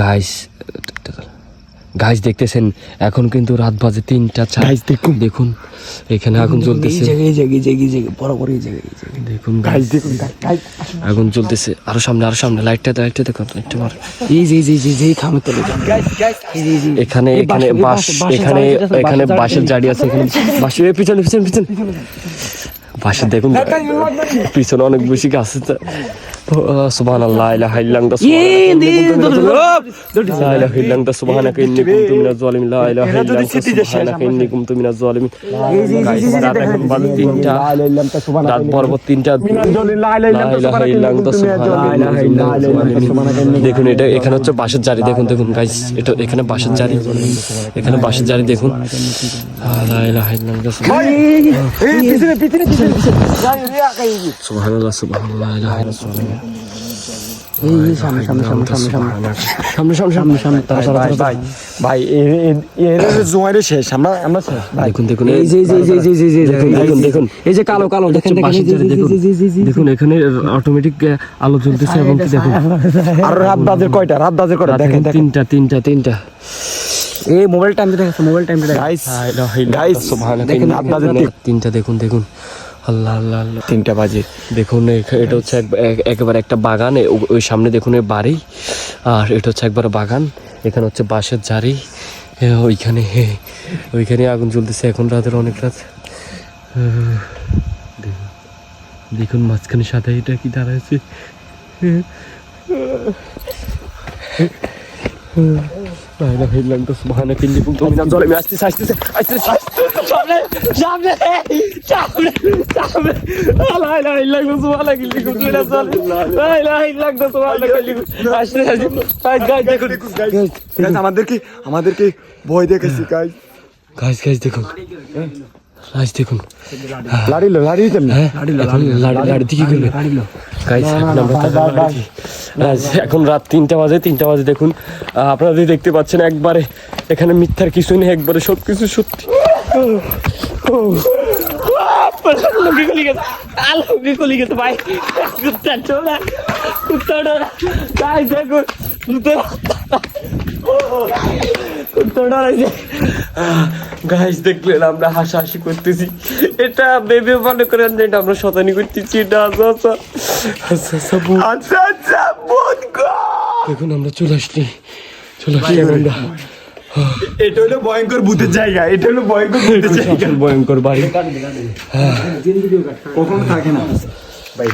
Guys guys দেখতেছেন এখন কিন্তু রাত বাজে 3টা। গাইস দেখুন এখানে আগুন জ্বলতেছে, দেখুন গাইস দেখুন আগুন জ্বলতেছে। আরো সামনে লাইটটা দেখুন, লাইটটা মার। এই খামে তলে এখানে এখানে বাঁশের জাড়ি আছে, এখানে বাঁশের পিছনে বাঁশের দেখুন পিছনে অনেক বেশি গাছ আছে। সুবহানাল্লাহ, লা ইলাহা ইল্লাল্লাহ, লা ইলাহা ইল্লাল্লাহ, সুবহানাকা ইন্নী কুনতু মিনাজ জালিমিন, লা ইলাহা ইল্লাল্লাহ, সুবহানাকা ইন্নী কুনতু মিনাজ জালিমিন। রাত এখন বাজে 3টা, রাত বরাবর 3টা। লা ইলাহা ইল্লাল্লাহ, সুবহানাকা ইন্নী। দেখুন এটা এখানে হচ্ছে বাঁশের জারি, দেখুন গাইস, এটা এখানে বাঁশের জারি, দেখুন। লা ইলাহা ইল্লাল্লাহ, সুবহানাল্লাহ, সুবহানাল্লাহ, লা ইলাহা ইল্লাল্লাহ। ভাই জোয়ারে শেষ, আমরা শেষ। দেখুন এই যে কালো দেখুন এখানে অটোমেটিক আলো জ্বলতেছে এবং কি দেখুন আর রাত বাজে কয়টা দেখেন 3টা। এই মোবাইল টাইমটা গাইস সুবহানাল্লাহ, দেখেন রাত বাজে 3টা। দেখুন আল্লাহ আল্লাহ আল্লাহ, 3টা বাজে। দেখুন এটা হচ্ছে একেবারে একটা বাগান, ওই সামনে দেখুন এই বাড়ি, আর এটা হচ্ছে একবার বাগান। এখানে হচ্ছে বাঁশের জারি, ওইখানে আগুন জ্বলতেছে। এখন রাতের অনেক রাত। দেখুন মাঝখানে সাদা এটা কি দাঁড়াচ্ছে। আমাদেরকে ভয় দেখাচ্ছি গাইস দেখুন এখন রাত 3টা বাজে। দেখুন আপনারা দেখতে পাচ্ছেন, একবারে এখানে মিথ্যার কিছু নেই, একবারে সবকিছু সত্যি। গাইস দেখলেন আমরা হাসাহাসি করতেছি, এটা ভেবে মনে করেন যে এটা আমরা শতানি করতেছি। এটা আচ্ছা দেখুন আমরা চলে আসছি আমরা। এটা হলো ভয়ঙ্কর ভূতের জায়গা, ভয়ঙ্কর বাড়ি, কখনো থাকে না ভাই।